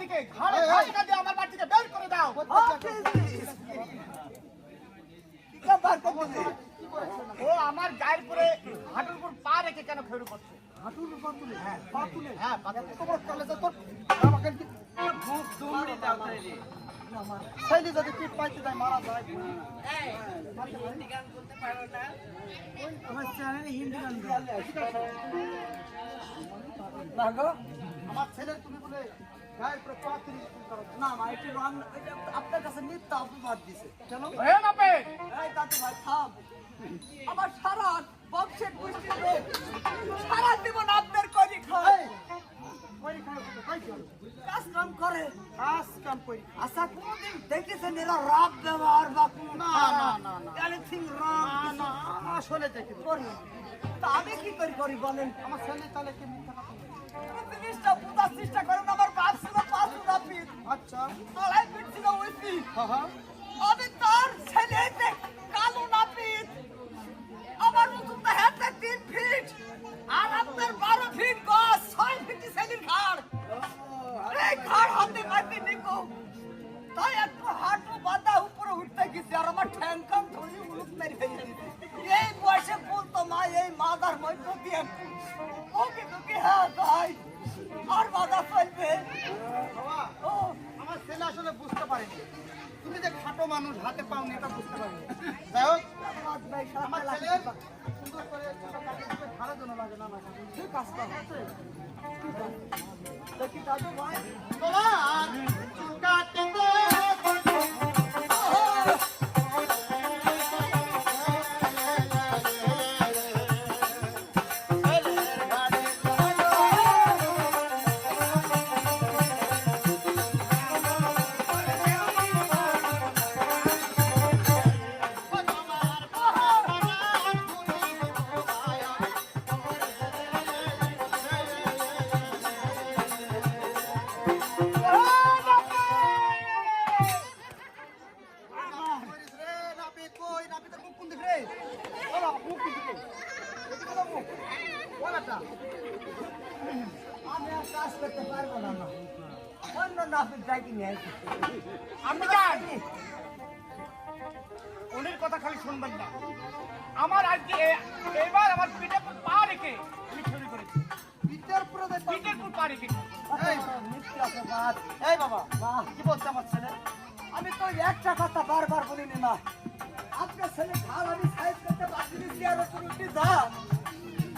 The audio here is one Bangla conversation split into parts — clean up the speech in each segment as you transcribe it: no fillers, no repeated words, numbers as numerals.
থেকে ঘাড়ে ঘাড়ে দিয়ে আমার বাড়ি থেকে বের করে দাও। ও আমার গায়ের পরে হাঁটুর উপর পা রেখে কেন খেড়ু করছে? হাঁটুর উপর তুলে? হ্যাঁ, পা তুলে? হ্যাঁ, তোমার চলে যা তোর আমাকে কি মুখ দুমড়ি দাও তাইলে। ছেলে যদি পিঠ পাইতে যায় মারা যায়। হিন্দি গান বলতে পারো না? আমার চ্যানেলে হিন্দি গান না গো, আমার ছেলের তুমি বলে গায়ের উপরে পা তুলে না মা, একটু রং আপনার কাছে মিথ্যা অপবাদ দিছে। কেন? হ্যাঁ না পে এই দাদু ভাই থাম। আমার সারা বংশের পুষ্টিতে সারা জীবন আপনার করি খায়, কাজ কাম করে, কাজ কাম করি। আচ্ছা কোনদিন দেখেছেন এরা রাব ব্যবহার বা কোনো না না না না এনিথিং রং? না আসলে দেখি করি। তা আমি কি করি বলেন? আমার ছেলে তাহলে কি মিথ্যা কথা বলে? জিনিসটা বোঝার চেষ্টা করেন। আমার বাপ ছিল পাঁচু নাপিত। আচ্ছা, আড়াই ফিট ছিল ওইটি। আমি তার ছেলেতে কালো নাপিত। আমার মতো তো হাতে 3 ফিট আর আপনার 12 ফিট গস, 6 ফিট ছেলের ঘাড়। এই ঘাড় হাতে মাটি নিকো, তাই একটু হাঁটু বাঁধা উপরে উঠতে গেছে আর আমার ঠ্যাংকাম ধরে উলুক মেরে ফেলে দিতে। এই বয়সে বলতো মা এই মাদার মধ্য দিয়ে ওকে তোকে হ্যাঁ ভাই আর বাধা চলবে। ও আমার ছেলে আসলে বুঝতে পারেনি তুমি যে খাটো মানুষ হাতে পাওনি এটা বুঝতে পারিনি। যাই হোক আমার ছেলে সুন্দর করে ভাড়া জন্য লাগে না ঠিক কাজটা হচ্ছে দেখি দাদু ভাই তোমার চুল কাটতে আমি আর কাজ করতে পারবো না মা, অন্য নাপিত ডাকি নিয়ে আসি। আপনি যান, ওনের কথা খালি শুনবেন না। আমার আজকে এবার আমার পিঠে পা রেখে আমি চুরি করেছি। পিঠের পুরো পিঠের উপর পা রেখে। মিথ্যা অপবাদ। এই বাবা কি বলছে আমার ছেলে? আমি তো একটা কথা বারবার বলিনি না, আপনার ছেলে ঘাড় আমি সাইজ করতে বাকি দিচ্ছি আর একটু যা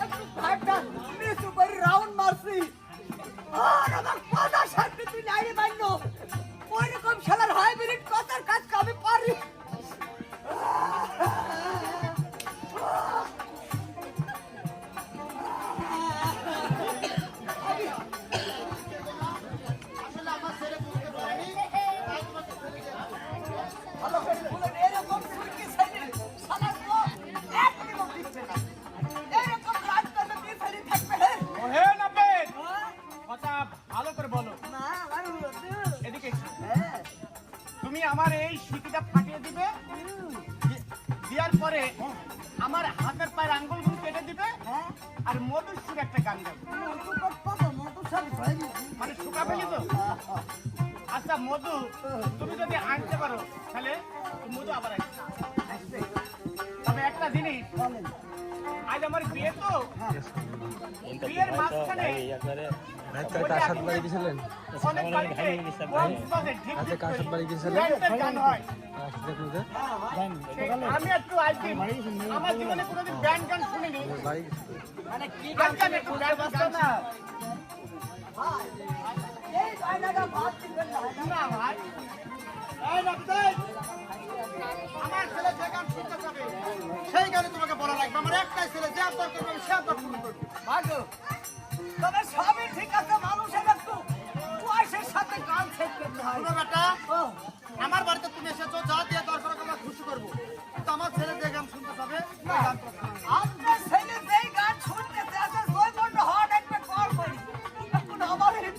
একটু ঘাটটা নিচু করে রাউন্ড মারছি আর আমার কথা সাথে তুই নাই মান্য ওইরকম খেলার হাইব্রিড কথার কাজ আমি পারি। ভালো করে বলো। এদিকে তুমি আমার এই সিটিটা ফাটিয়ে দিবে, দেওয়ার পরে আমার হাতের পায়ের আঙ্গুলগুলো কেটে দিবে আর মধুর সুর একটা গান গাবে। মানে শুকা ফেলি তো। আচ্ছা মধু তুমি যদি আনতে পারো তাহলে মধু আবার আসবে। তবে একটা জিনিস, আজ আমার বিয়ে তো, বিয়ের মাঝখানে আমি একটু আজকে আমার জীবনে কোনোদিন ব্যান্ড গান শুনিনি, মানে কি গান একটু গান বাজতো না। আমার ছেলে যে গান শুনতে যাবে সেই গানে তোমাকে বলা লাগবে। আমার একটাই ছেলে, যে আদর করবে আমি সে আদর পূরণ করবো। ভালো, তবে সবই ঠিক আছে, মানুষের একটু বয়সের সাথে গান শেখ করতে হয়। বেটা আমার বাড়িতে তুমি এসেছো, যা দিয়ে দরকার আমরা খুশি করবো, কিন্তু আমার ছেলে যে গান শুনতে যাবে আপনার ছেলে যেই গান শুনতে চাচ্ছে ওই মন্ড হওয়া দেখবে কর করি এখন আমার এই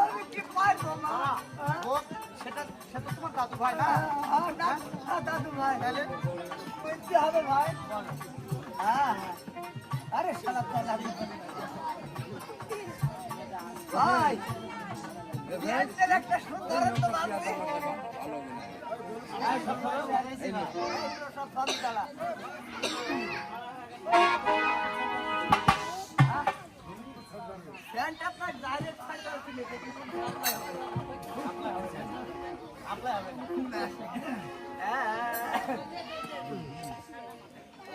আমি কি পারবো না। সেটা তোমার দাদু ভাই না? দাদু ভাই বলতে হবে ভাই। আরে শালা ভাই বিয়ের একটা সুন্দর তো আছে সব সব চালা প্যান্ট আপনার ডাইরেক্ট ফাইটার কিনে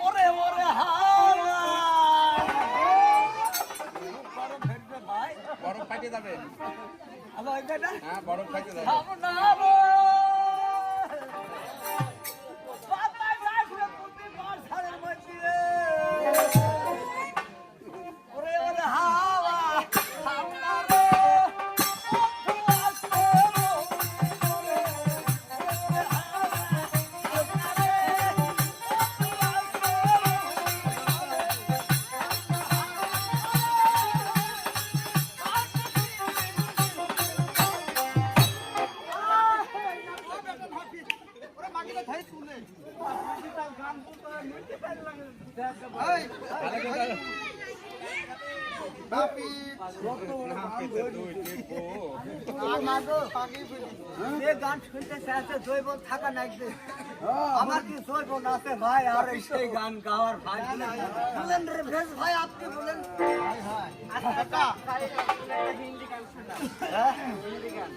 ওরে ওরে হাওয়া বড় ভেটবে ভাই বরফ খাইতে যাবে ভালো হবে না হ্যাঁ বরফ খাইতে যাবে সামনাবো বাতাই রাখলে তুমি বর্ষার মধ্যে ওরে ওরে হাওয়া সামনাবো গান শুনতে চাইছে জৈব থাকা লাগবে আমার কি জৈব আছে ভাই আর সেই গান গাওয়ার ভাই বলেন রে ভেজ ভাই আপনি বলেন হিন্দি গান শোনা হিন্দি গান